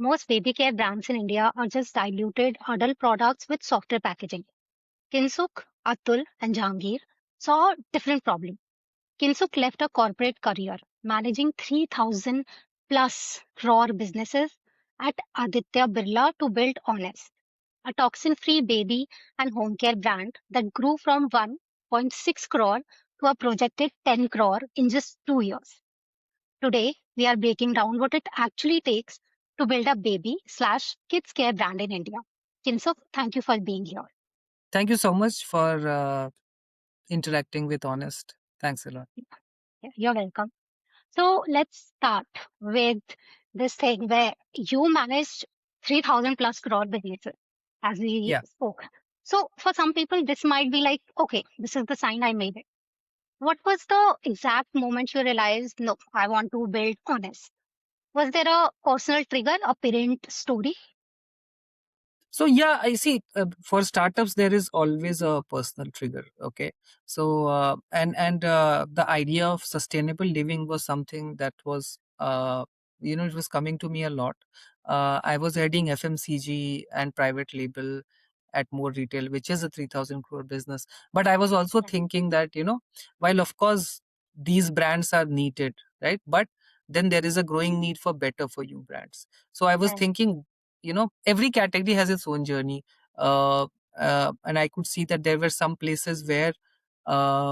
most baby care brands in India are just diluted adult products with softer packaging. Kinsuk, Atul, and Jahangir saw a different problem. Kinsuk left a corporate career managing 3,000 plus crore businesses at Aditya Birla to build Honest, a toxin-free baby and home care brand that grew from 1.6 crore to a projected 10 crore in just 2 years. Today, we are breaking down what it actually takes to build a baby slash kids care brand in India. Kinsuk, thank you for being here. Thank you so much for interacting with Honest. Thanks a lot. Yeah, you're welcome. So let's start with this thing where you managed 3,000 plus crore businesses, as we Yeah. spoke. So for some people, this might be like, okay, this is the sign I made it. What was the exact moment you realized, no, I want to build Honest? Was there a personal trigger, a parent story? So yeah, I see. For startups, there is always a personal trigger. Okay, so the idea of sustainable living was something that was it was coming to me a lot. I was heading FMCG and private label at More Retail, which is a 3,000 crore business. But I was also Yeah, thinking that while of course these brands are needed, right? But then there is a growing need for better for you brands. So I was yeah, thinking, every category has its own journey, uh, and I could see that there were some places where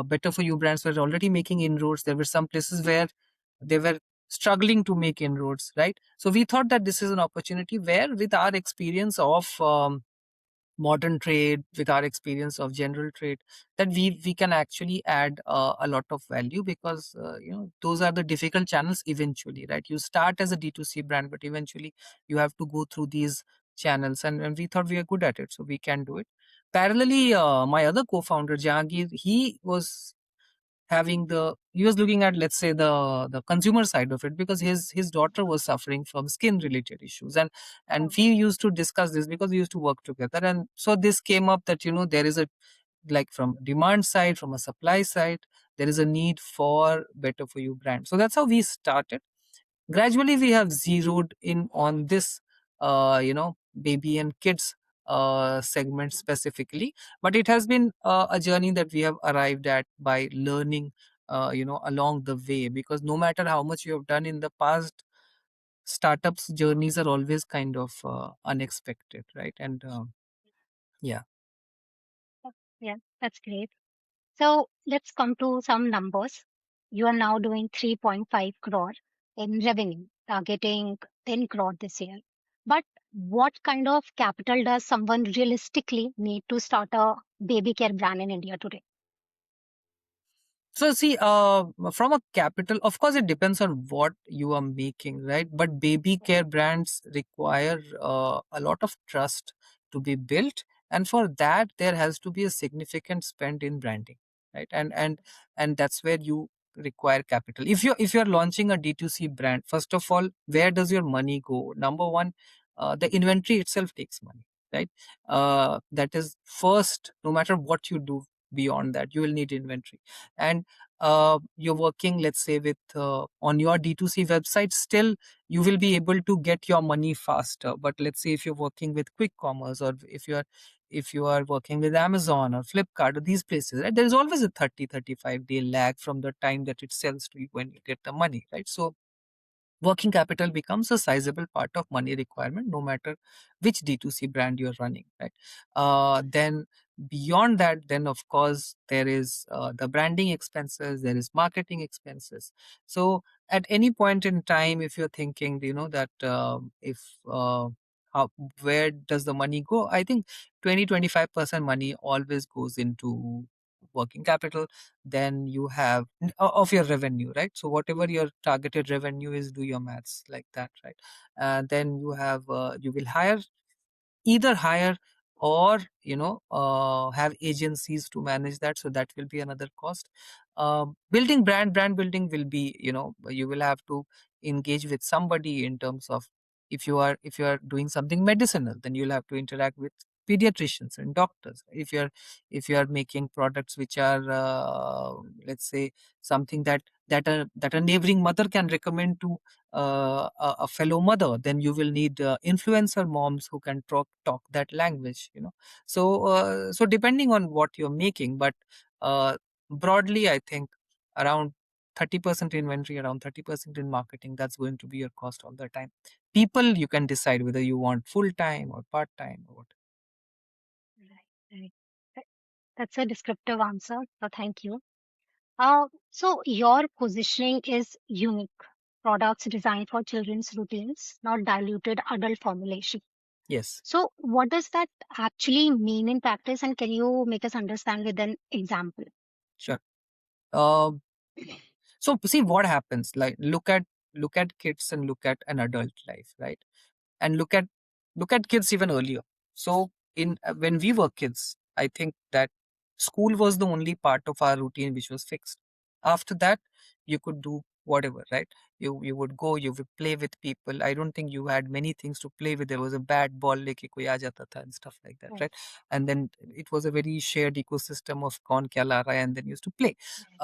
better for you brands were already making inroads. There were some places where they were struggling to make inroads, right? So we thought that this is an opportunity where, with our experience of modern trade, with our experience of general trade, that we can actually add a lot of value, because those are the difficult channels eventually, right? You start as a D2C brand, but eventually you have to go through these channels, and we thought we are good at it, so we can do it. Parallelly, my other co-founder Jahangir, he was looking at, let's say, the consumer side of it, because his daughter was suffering from skin related issues, and yeah, we used to discuss this because we used to work together. And so this came up that there is a, like, from demand side, from a supply side, there is a need for better for you brand. So that's how we started. Gradually we have zeroed in on this baby and kids segment specifically, but it has been a journey that we have arrived at by learning along the way, because no matter how much you have done in the past, startups journeys are always kind of unexpected, right? And yeah. yeah, that's great. So let's come to some numbers. You are now doing 3.5 crore in revenue, targeting 10 crore this year. But what kind of capital does someone realistically need to start a baby care brand in India today? So see, from a capital, of course, it depends on what you are making, right? But baby care brands require a lot of trust to be built, and for that, there has to be a significant spend in branding, right? And that's where you require capital. If you're launching a D2C brand, first of all, where does your money go? Number one, the inventory itself takes money, right? That is first. No matter what you do beyond that, you will need inventory. And you're working, let's say, with on your D2C website, still you will be able to get your money faster. But let's say if you're working with quick commerce, or if you are working with Amazon or Flipkart or these places, right, there is always a 30-35 day lag from the time that it sells to you when you get the money, right? So working capital becomes a sizable part of money requirement, no matter which D2C brand you're running, right? Then beyond that, then of course there is the branding expenses, there is marketing expenses. So at any point in time, if you're thinking, that if how where does the money go, I think 20-25% money always goes into working capital. Then you have of your revenue, right? So whatever your targeted revenue is, do your maths like that, right? Then you will either hire, or have agencies to manage that, so that will be another cost. Building brand building will be, you will have to engage with somebody in terms of, if you are doing something medicinal, then you'll have to interact with pediatricians and doctors. If you are making products which are, let's say, something that a neighboring mother can recommend to a fellow mother, then you will need influencer moms who can talk that language, so depending on what you're making, but uh, broadly I think around 30% inventory, around 30% in marketing, that's going to be your cost all the time. People, you can decide whether you want full time or part time or what. Right, right. Th- That's a descriptive answer. So thank you. So your positioning is unique. Products designed for children's routines, not diluted adult formulation. Yes, So what does that actually mean in practice? And can you make us understand with an example? sure. uh, so see what happens, like look at kids and look at an adult life, right? And look at kids even earlier. So in when we were kids, I think that school was the only part of our routine which was fixed. After that, you could do whatever, right? You would go, you would play with people. I don't think you had many things to play with. There was a bat ball leke koi aa jata tha and stuff like that, Right, right? And then it was a very shared ecosystem of kaun kya la raha hai, and then used to play. right,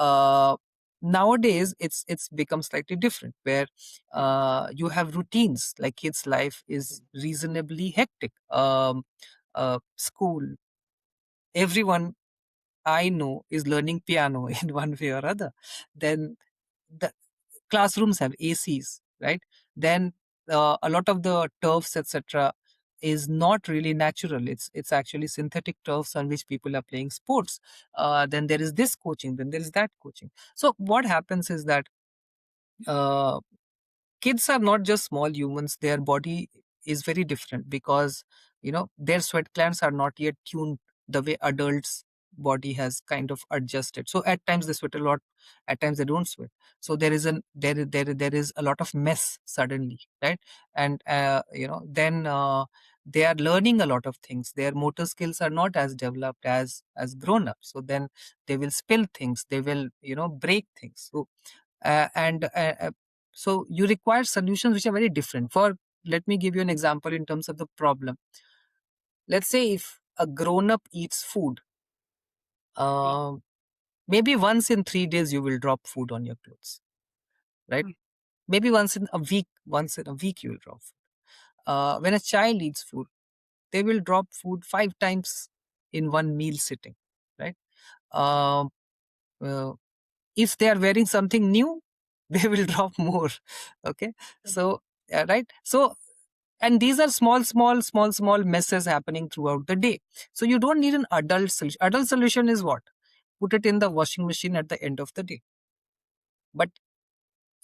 Nowadays it's become slightly different, where you have routines, like kids life is reasonably hectic. School, everyone I know is learning piano in one way or other. Then the classrooms have ACs, right? Then a lot of the turfs, etc., is not really natural. It's actually synthetic turfs on which people are playing sports. Then there is this coaching, then there is that coaching. So what happens is that uh, kids are not just small humans, their body is very different, because their sweat glands are not yet tuned the way adults body has kind of adjusted. So at times they sweat a lot, at times they don't sweat. So there is a lot of mess suddenly, right? And then they are learning a lot of things. Their motor skills are not as developed as grown up, so then they will spill things, they will break things. So and so you require solutions which are very different. For Let me give you an example in terms of the problem. Let's say if a grown up eats food, right. um, maybe once in 3 days you will drop food on your clothes, right? Mm, Maybe once in a week you will drop food. When a child eats food, they will drop food 5 times in one meal sitting, right? um, uh, if they are wearing something new, they will drop more. Okay. right, So right, so and these are small messes happening throughout the day. So you don't need an adult solution. Adult solution is what? Put it in the washing machine at the end of the day. But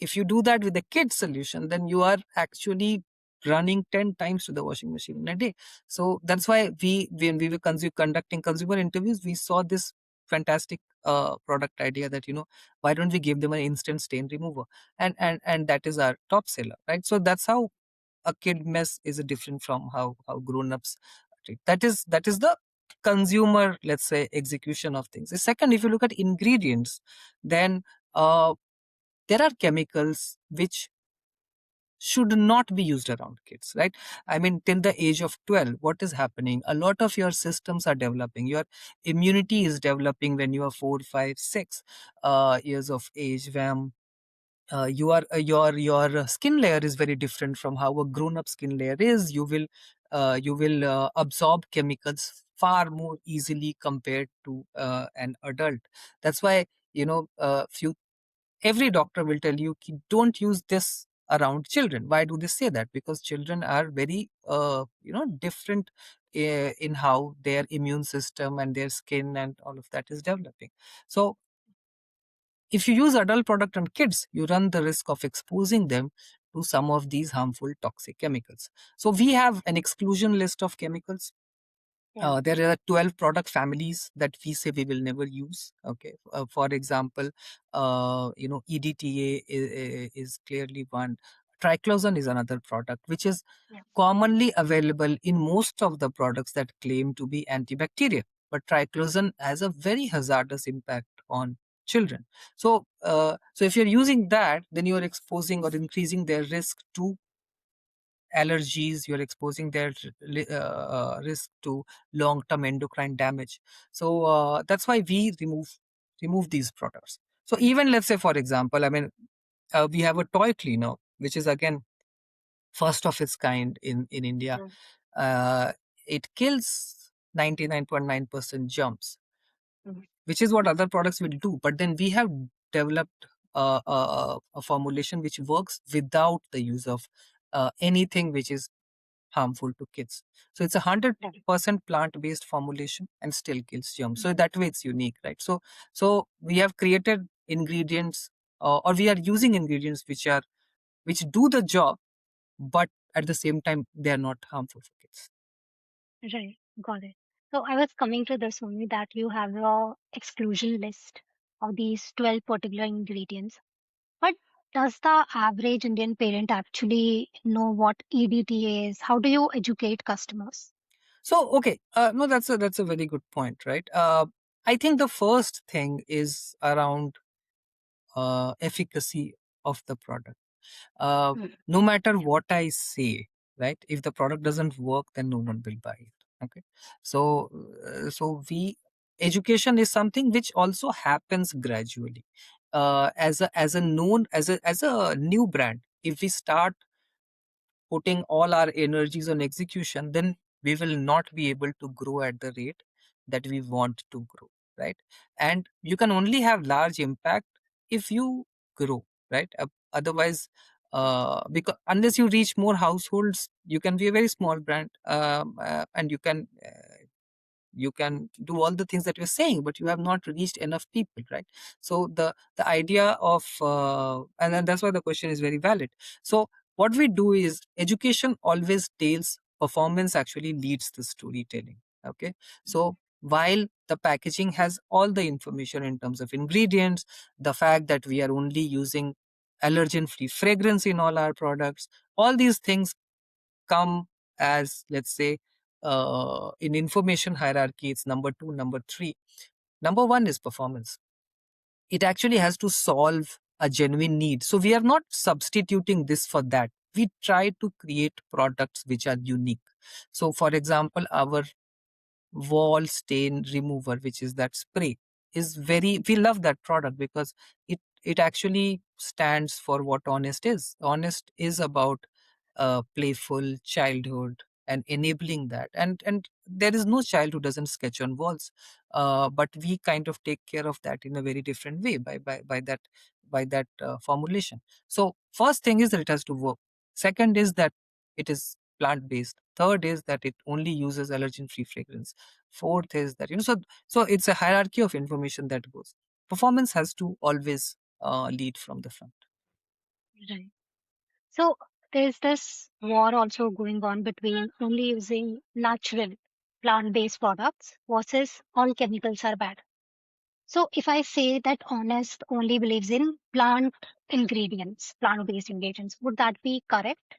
if you do that with a kid solution, then you are actually running 10 times to the washing machine in a day. So that's why when we were conducting consumer interviews, we saw this fantastic product idea that why don't we give them an instant stain remover, and that is our top seller, right? So that's how a kid mess is different from how grown-ups treat. That is the consumer, let's say, execution of things. The second, if you look at ingredients, then uh, there are chemicals which should not be used around kids, right? I mean, till the age of 12, what is happening? A lot of your systems are developing. Your immunity is developing when you are 4, 5, 6 years of age, when your skin layer is very different from how a grown up skin layer is. You will absorb chemicals far more easily compared to an adult. That's why few every doctor will tell you "Ki don't use this around children." Why do they say that? Because children are very different in how their immune system and their skin and all of that is developing. So if you use adult product on kids, you run the risk of exposing them to some of these harmful toxic chemicals. So we have an exclusion list of chemicals. yeah, There are 12 product families that we say we will never use. Okay. For example, EDTA is clearly one. Triclosan is another product, which is yeah, commonly available in most of the products that claim to be antibacterial. But triclosan has a very hazardous impact on children. So if you're using that, then you're exposing or increasing their risk to allergies, you're exposing their risk to long-term endocrine damage. So that's why we remove these products. So even let's say, for example, I mean, we have a toy cleaner, which is again first of its kind in India. Mm. Uh, it kills 99.9% germs, Mm. which is what other products will do. But then we have developed a formulation which works without the use of anything which is harmful to kids. So it's a hundred Right. percent plant-based formulation and still kills germs. So Mm. that way it's unique, right? So we have created ingredients, or we are using ingredients which do the job, but at the same time they are not harmful for kids. Right. Got it. So I was coming to this only that you have a exclusion list of these 12 particular ingredients. But does the average Indian parent actually know what EDTA is? How do you educate customers? So okay, no, that's a very good point, right? I think the first thing is around efficacy of the product. uh, Mm. no matter what I say, right? If the product doesn't work, then no one will buy it. Okay, so we education is something which also happens gradually. As a new brand, if we start putting all our energies on execution, then we will not be able to grow at the rate that we want to grow, right? And you can only have large impact if you grow, right? Otherwise, because unless you reach more households, you can be a very small brand, and you can do all the things that you're saying, but you have not reached enough people, right? So the idea of and then that's why the question is very valid. So what we do is education always tells, performance actually leads the storytelling. Okay, so while the packaging has all the information in terms of ingredients, the fact that we are only using allergen free fragrance in all our products, all these things come as, let's say, in information hierarchy, it's number two, number three. Number one is performance. It actually has to solve a genuine need. So we are not substituting this for that. We try to create products which are unique. So for example, our wall stain remover, which is that spray, is very, we love that product because it actually stands for what Honest is. Honest is about playful childhood and enabling that, and there is no child who doesn't sketch on walls, but we kind of take care of that in a very different way by that formulation. So first thing is that it has to work. Second is that it is plant based. Third is that it only uses allergen free fragrance. Fourth is that, so it's a hierarchy of information that goes. Performance has to always lead from the front. Right. So there's this war also going on between only using natural plant-based products versus all chemicals are bad. So if I say that Honest only believes in plant-based ingredients, would that be correct?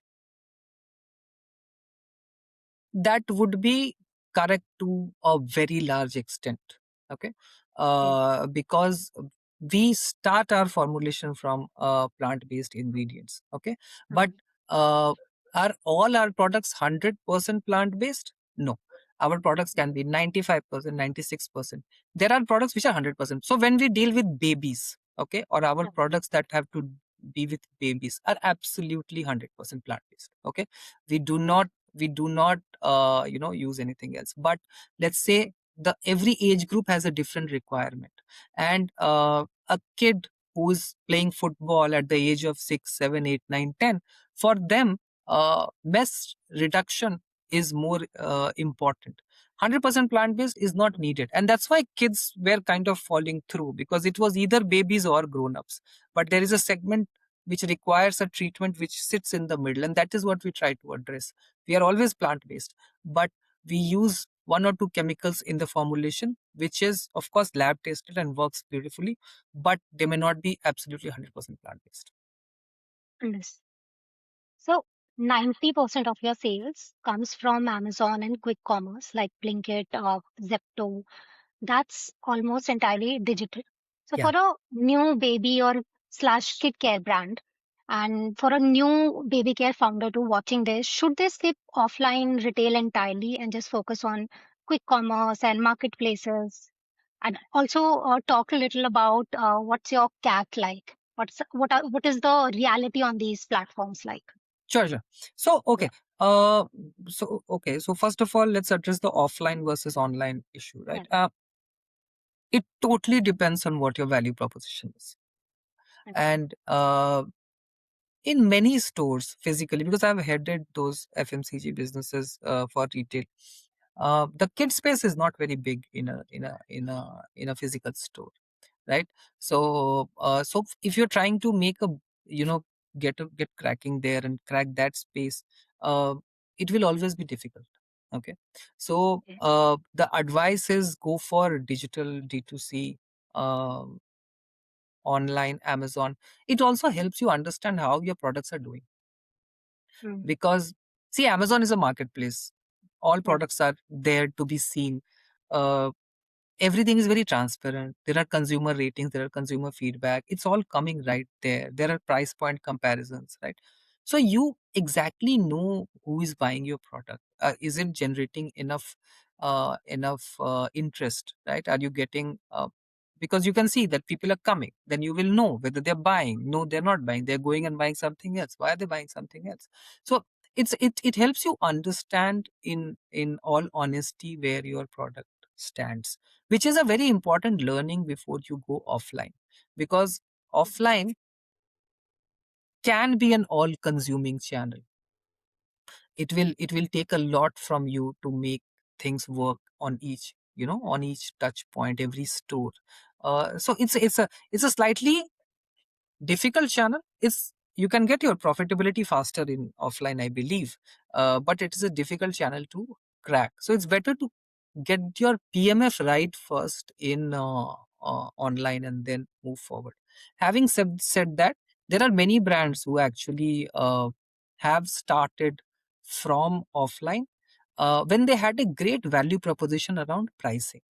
That would be correct to a very large extent. Okay, Mm. because we start our formulation from plant based ingredients. Okay, but Mm. uh, are all our products 100% plant based? No, our products can be 95%, 96%. There are products which are 100%. So when we deal with babies, okay, or our Right. products that have to be with babies are absolutely 100% plant based. Okay, we do not use anything else. But let's say the every age group has a different requirement, and a kid who's playing football at the age of 6, 7, 8, 9, 10, for them mess reduction is more important. 100% plant based is not needed, and that's why kids were kind of falling through, because it was either babies or grown ups. But there is a segment which requires a treatment which sits in the middle, and that is what we try to address. We are always plant based, but we use one or two chemicals in the formulation, which is of course lab tested and works beautifully, but they may not be absolutely 100% plant based. Understood. So 90% of your sales comes from Amazon and quick commerce like Blinkit or Zepto. That's almost entirely digital. So Yeah. for a new baby or slash kid care brand, And for a new baby care founder to watching this, should they skip offline retail entirely and just focus on quick commerce and marketplaces? And also talk a little about what's your CAC like? What is the reality on these platforms like? Sure, sure. So, okay. Uh, so first of all, let's address the offline versus online issue, right? Right. It totally depends on what your value proposition is. Right. And in many stores physically, because I've headed those FMCG businesses for retail, the kid space is not very big in a physical store, right? So if you're trying to make a, you know, get cracking there and crack that space, uh, it will always be difficult. Okay, so Okay. the advice is go for digital D2C, um, online, Amazon. It also helps you understand how your products are doing, Mm. because see, Amazon is a marketplace. All Right. products are there to be seen. uh, Everything is very transparent. There are consumer ratings, there are consumer feedback. It's all coming right there. There are price point comparisons, right? So you exactly know who is buying your product. Is it generating enough interest, right? Are you getting because you can see that people are coming, then you will know whether they're buying. No, they're not buying, they're going and buying something else. Why are they buying something else? So it helps you understand in all honesty where your product stands, which is a very important learning before you go offline, because offline can be an all consuming channel. It will take a lot from you to make things work on each, on each touch point, every store. So it's a slightly difficult channel. It's, you can get your profitability faster in offline, I believe, but it is a difficult channel to crack. So it's better to get your PMF right first in online, and then move forward. Having said that, there are many brands who actually have started from offline when they had a great value proposition around pricing.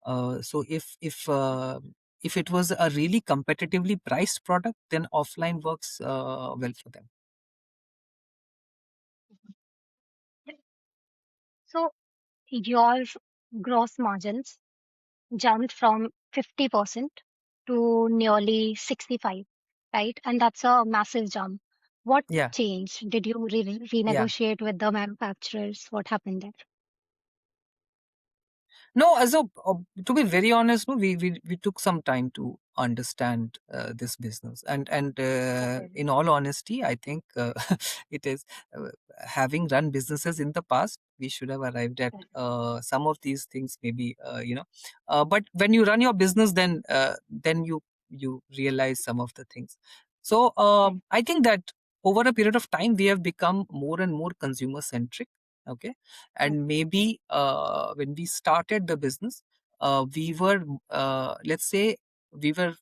So if it was a really competitively priced product, then offline works well for them. So your gross margins jumped from 50% to nearly 65, right? And that's a massive jump. What Yeah, changed? Did you yeah. renegotiate with the manufacturers? What happened there? No, to be very honest, no, we took some time to understand this business, and Okay. in all honesty, I think it is, uh, having run businesses in the past, we should have arrived at Okay. some of these things, maybe, but when you run your business, then you realize some of the things. So Okay. I think that over a period of time, we have become more and more consumer centric. Okay, and maybe when we started the business, we were, let's say, we were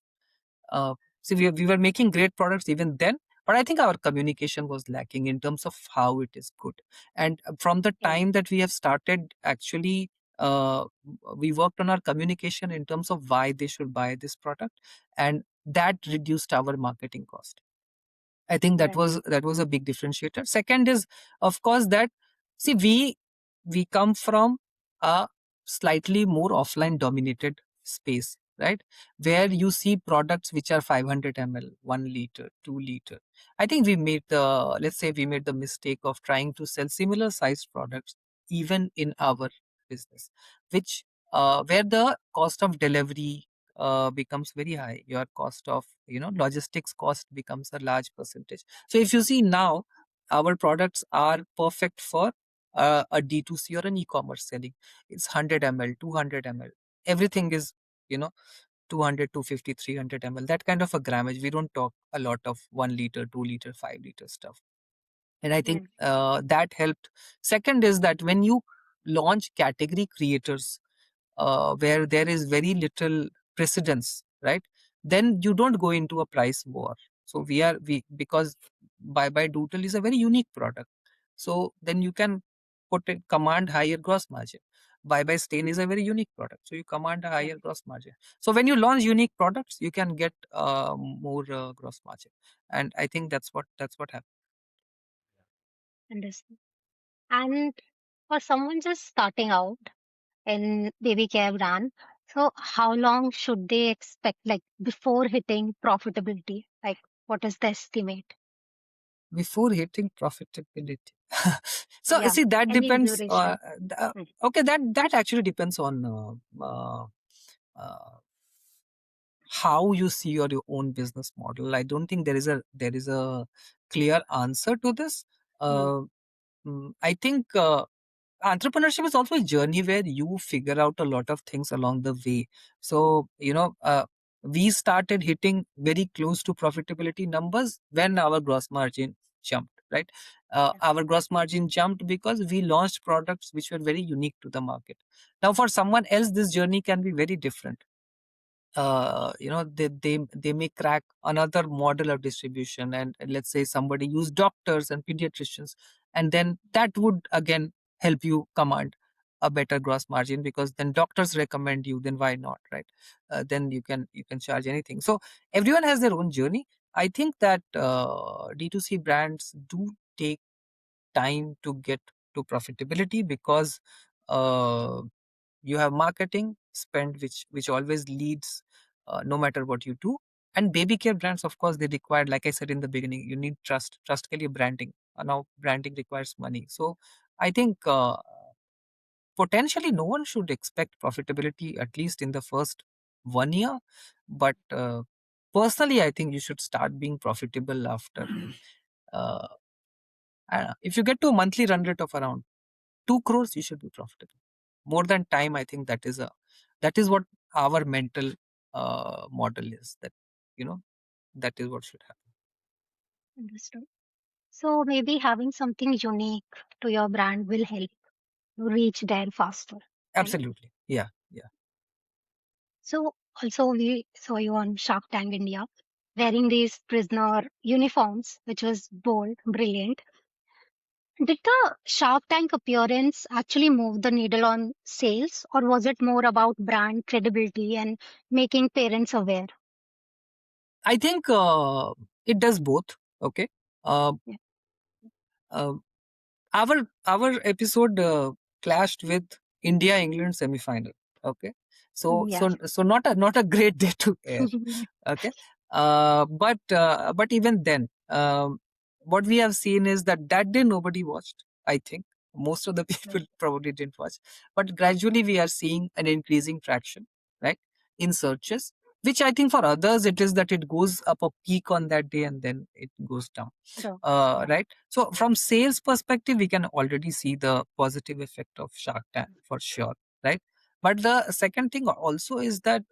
uh, we were making great products even then, but I think our communication was lacking in terms of how it is good. And from the Okay. time that we have started, actually, uh, we worked on our communication in terms of why they should buy this product, and that reduced our marketing cost. I think that Right. was a big differentiator. Second is, of course, that, see, we come from a slightly more offline dominated space, right? Where you see products which are 500 ml, 1 liter, 2 liter. I think let's say we made the mistake of trying to sell similar sized products even in our business, which where the cost of delivery becomes very high. Your cost of, logistics cost becomes a large percentage. So if you see now, our products are perfect for a D2C or an e-commerce selling. It's 100 ml, 200 ml. Everything is, you know 200, 250, 300 ml, that kind of a grammage. We don't talk a lot of 1 liter, 2 liter, 5 liter stuff. And I think Right. that helped. Second is that when you launch category creators, where there is very little precedence, right? Then you don't go into a price war. So we because by Doodle is a very unique product. So then you can command higher gross margin. Bye Stain is a very unique product, so you command a Yeah, higher gross margin. So when you launch unique products, you can get more gross margin, and I think that's what happened. understand. And for someone just starting out in baby care brand, so how long should they expect, like before hitting profitability? Like, what is the estimate? Before hitting profitability. So Yeah, see, that any depends. duration. Mm, Okay, that actually depends on uh, how you see your own business model. I don't think there is a clear answer to this. mm, uh, I think entrepreneurship is also a journey where you figure out a lot of things along the way. So we started hitting very close to profitability numbers when our gross margin jumped, right? yeah, Our gross margin jumped because we launched products which were very unique to the market. Now for someone else this journey can be very different. They may crack another model of distribution, and let's say somebody use doctors and pediatricians, and then that would again help you command a better gross margin, because then doctors recommend you, then why not, right? Then you can charge anything. So everyone has their own journey. I think that D2C brands do take time to get to profitability, because uh, you have marketing spend which always leads, no matter what you do. And baby care brands, of course, they require, like I said in the beginning, you need trust के लिए branding. Now branding requires money. So I think potentially no one should expect profitability at least in the first 1 year, but personally I think you should start being profitable after uh, if you get to a monthly run rate of around 2 crores, you should be profitable. More than time, I think that is what our mental model is, that you know that is what should happen. understood. So maybe having something unique to your brand will help you reach there faster, right? Absolutely. Yeah. Yeah. So also we saw you on Shark Tank India wearing these prisoner uniforms, which was bold, brilliant. Did the Shark Tank appearance actually move the needle on sales, or was it more about brand credibility and making parents aware? I think it does both. Okay. Uh, Yeah. uh, our episode clashed with India England semi-final. Okay. So Yeah. so so not a great day to air. Okay. But even then, what we have seen is that that day nobody watched, I think. Most of the people Right. probably didn't watch, but gradually we are seeing an increasing traction, right, in searches, which I think for others it is that it goes up a peak on that day and then it goes down. So, yeah. Right. So from sales perspective we can already see the positive effect of Shark Tank for sure, right? But the second thing also is that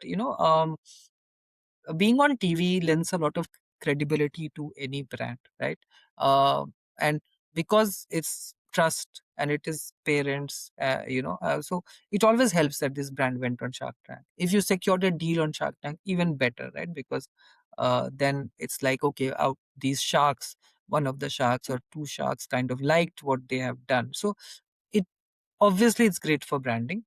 being on TV lends a lot of credibility to any brand, right? Uh, and because it's trust and it is parents, so it always helps that this brand went on Shark Tank. If you secured a deal on Shark Tank, even better, right? Because then it's like, okay, out these sharks, one of the sharks or two sharks kind of liked what they have done. So it obviously it's great for branding.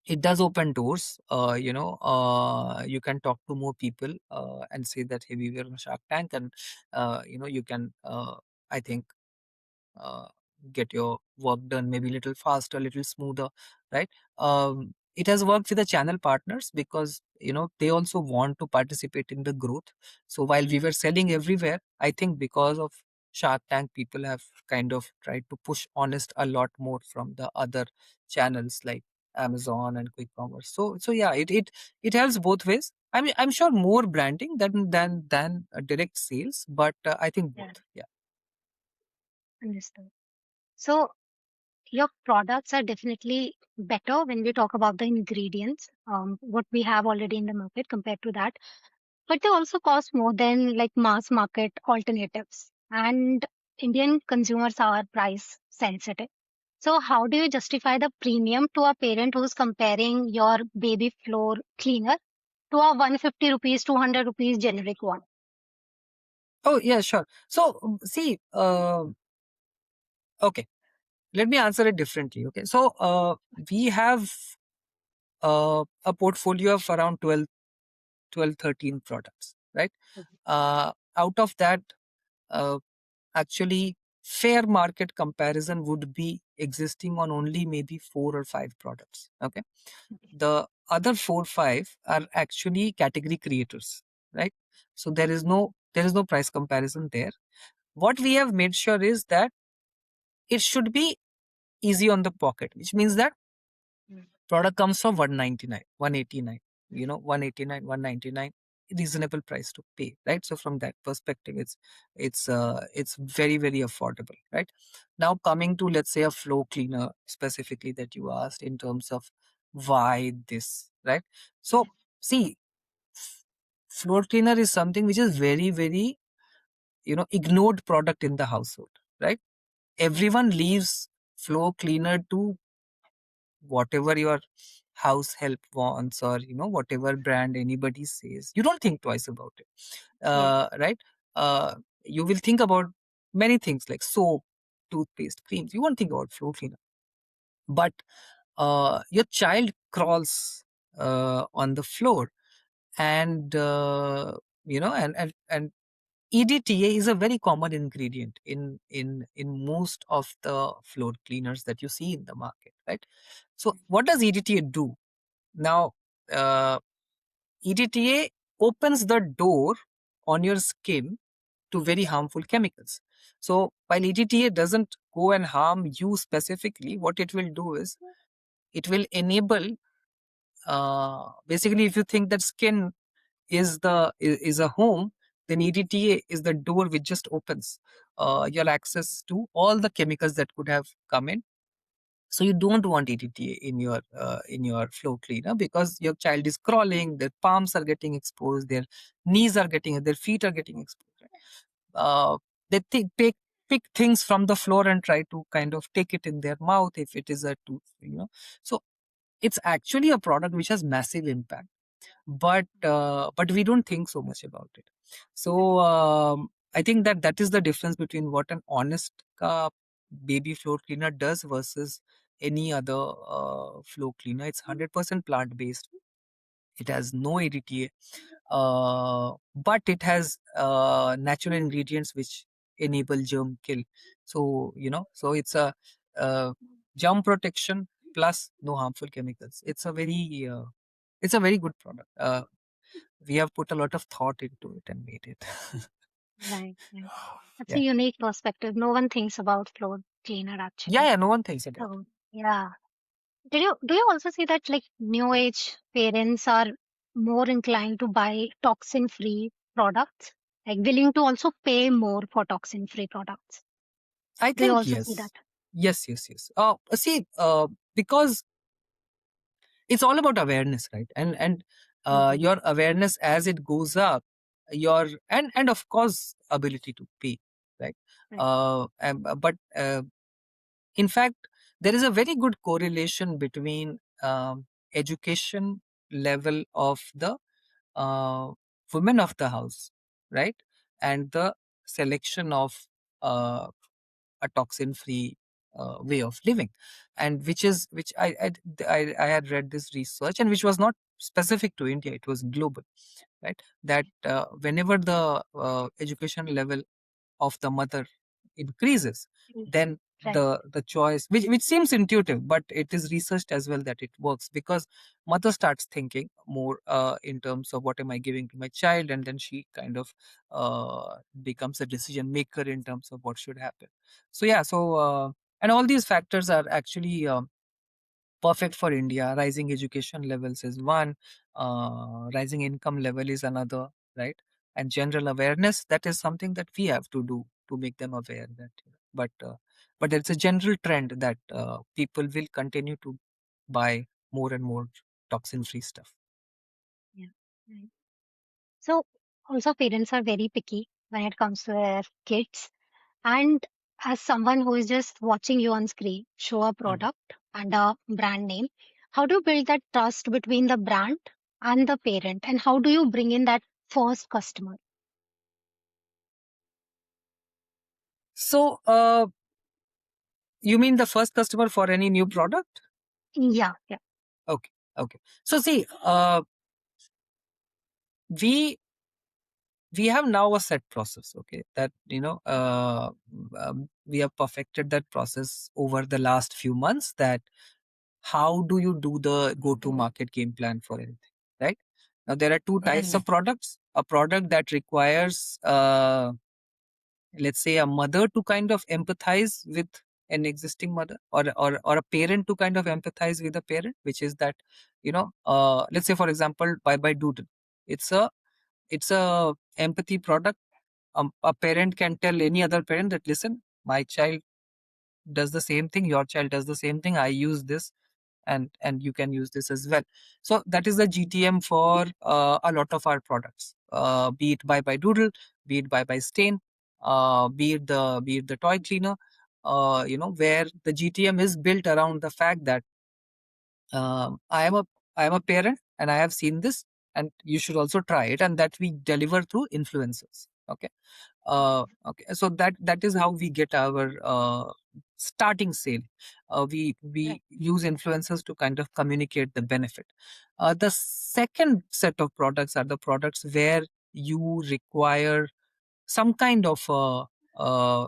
It does open doors. You can talk to more people and say that, hey, we were on Shark Tank, and you can, I think, uh, get your work done maybe a little faster, a little smoother, right? It has worked with the channel partners because they also want to participate in the growth. So while we were selling everywhere, I think because of Shark Tank, people have kind of tried to push Honest a lot more from the other channels like Amazon and quick commerce. So yeah, it helps both ways. I mean, I'm sure more branding than direct sales, but I think Yeah. both. Yeah. Understood. So your products are definitely better when we talk about the ingredients, what we have already in the market compared to that. But they also cost more than like mass market alternatives. And Indian consumers are price sensitive. So how do you justify the premium to a parent who's comparing your baby floor cleaner to a 150 rupees, 200 rupees generic one? Oh yeah, sure. So see, okay. let me answer it differently. Okay, so we have a portfolio of around 12, 13 products, right? Out of that, uh, actually, fair market comparison would be existing on only maybe 4 or 5 products. Okay, the other 4, 5 are actually category creators, right? So there is no price comparison there. What we have made sure is that it should be easy on the pocket, which means that product comes from 199, 189, 189, 199, reasonable price to pay, right? So from that perspective, it's very, very affordable, right? Now coming to, let's say, a floor cleaner specifically that you asked in terms of why this, right? So see, floor cleaner is something which is very, very, ignored product in the household, right? Everyone leaves floor cleaner to whatever your house help wants, or whatever brand anybody says. You don't think twice about it, Yes, right? uh, you will think about many things like soap, toothpaste, creams. You won't think about floor cleaner. But your child crawls on the floor, and and EDTA is a very common ingredient in most of the floor cleaners that you see in the market, right? So what does EDTA do? Now, EDTA opens the door on your skin to very harmful chemicals. So while EDTA doesn't go and harm you specifically, what it will do is it will enable, basically, if you think that skin is a home, then EDTA is the door which just opens your access to all the chemicals that could have come in. So you don't want EDTA in your floor cleaner, because your child is crawling, their palms are getting exposed, their knees are getting, their feet are getting exposed. Right? They pick things from the floor and try to kind of take it in their mouth if it is a tooth. So it's actually a product which has massive impact, but we don't think so much about it. So I think that is the difference between what an honest baby floor cleaner does versus any other floor cleaner. It's 100% plant based. It has no ADTA, but it has natural ingredients which enable germ kill. So so uh, germ protection plus no harmful chemicals. It's a very good product. We have put a lot of thought into it and made it. right, right. That's a Yeah, unique perspective. No one thinks about floor cleaner yeah, actually. yeah. No one thinks about it. So yeah. Do you also see that like new age parents are more inclined to buy toxin free products? Like willing to also pay more for toxin free products. I Do you think also see yes, that? yes, yes, yes. See, because it's all about awareness, right? And Hmm. your awareness as it goes up, your and of course ability to pay, right? Right. But in fact, there is a very good correlation between education level of the uh, women of the house, right, and the selection of uh, a toxin-free way of living, and which I had read this research, and which was not specific to India; it was global, right? That whenever the education level of the mother increases, Mm. then Right. the choice, which seems intuitive, but it is researched as well that it works, because mother starts thinking more in terms of what am I giving to my child, and then she kind of becomes a decision maker in terms of what should happen. So yeah, so and all these factors are actually perfect for India. Rising education levels is one, rising income level is another, right? And general awareness, that is something that we have to do to make them aware that. But it's a general trend that people will continue to buy more and more toxin-free stuff. Yeah. Right. So also parents are very picky when it comes to their kids. And as someone who is just watching you on screen show a Mm. product and a brand name, how do you build that trust between the brand and the parent? And how do you bring in that first customer? So You mean the first customer for any new product? Yeah, yeah. Okay, okay. So see, we we have now a set process, okay, that we have perfected that process over the last few months, that how do you do the go to market game plan for anything, right? Now there are two types of products: a product that requires let's say a mother to kind of empathize with an existing mother, or a parent to kind of empathize with a parent, which is that, let's say for example, bye bye doodle. It's a it's a empathy product. A parent can tell any other parent that, listen, my child does the same thing, your child does the same thing, I use this, and you can use this as well. So that is the GTM for a lot of our products, be it bye bye doodle, be it bye bye stain, be it the toy cleaner, where the GTM is built around the fact that I am a parent and I have seen this, and you should also try it, and that we deliver through influencers. Okay. Okay, so that is how we get our starting sale. We use influencers to kind of communicate the benefit. The second set of products are the products where you require some kind of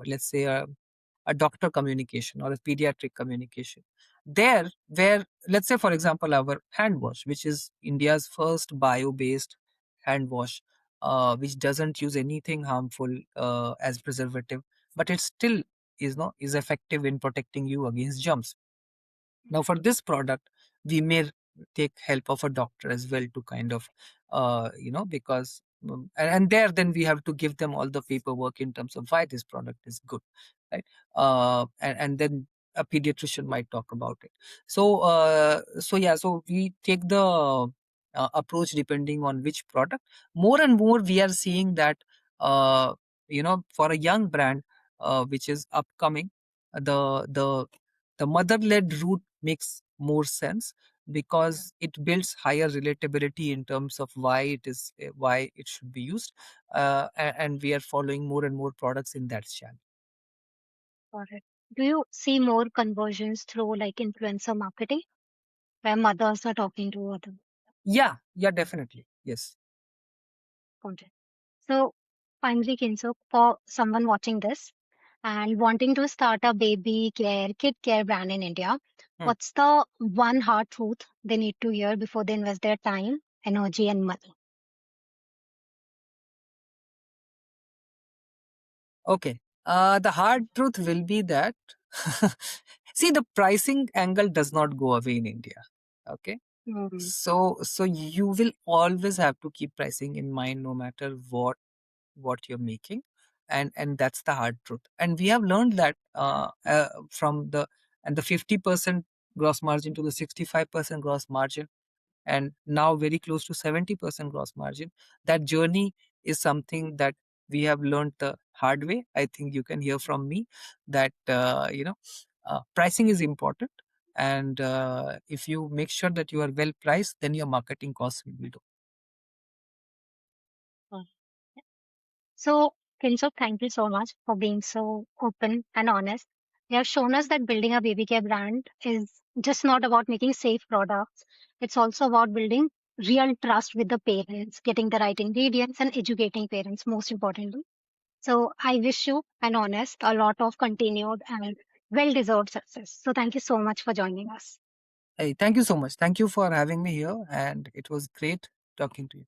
let's say a doctor communication or a pediatric communication. There, where, let's say for example, our hand wash, which is India's first bio-based hand wash, which doesn't use anything harmful as preservative, but it still is effective in protecting you against germs. Now, for this product, we may take help of a doctor as well to kind of, because, and there then we have to give them all the paperwork in terms of why this product is good, right? And then a pediatrician might talk about it. So yeah, so we take the approach depending on which product. More and more, we are seeing that, for a young brand which is upcoming, the the mother-led route makes more sense, because it builds higher relatability in terms of why it should be used, and we are following more and more products in that channel. Got it. Do you see more conversions through like influencer marketing where mothers are talking to other Yeah, definitely, yes. content? So finally, Kinso, for someone watching this and wanting to start a baby care, kid care brand in India, Hmm. what's the one hard truth they need to hear before they invest their time, energy, and money? Okay, the hard truth will be that see, the pricing angle does not go away in India. Okay. Hmm. So you will always have to keep pricing in mind, no matter what you're making, and that's the hard truth. And we have learned that from the 50% gross margin to the 65% gross margin, and now very close to 70% gross margin. That journey is something that we have learned the hard way. I think you can hear from me that pricing is important, and if you make sure that you are well priced, then your marketing costs will be low. So, Kinshuk, thank you so much for being so open and honest. You have shown us that building a baby care brand is just not about making safe products. It's also about building real trust with the parents, getting the right ingredients, and educating parents, most importantly. So, I wish you and honest a lot of continued and well deserved success. So, thank you so much for joining us. Hey, thank you so much. Thank you for having me here, and it was great talking to you.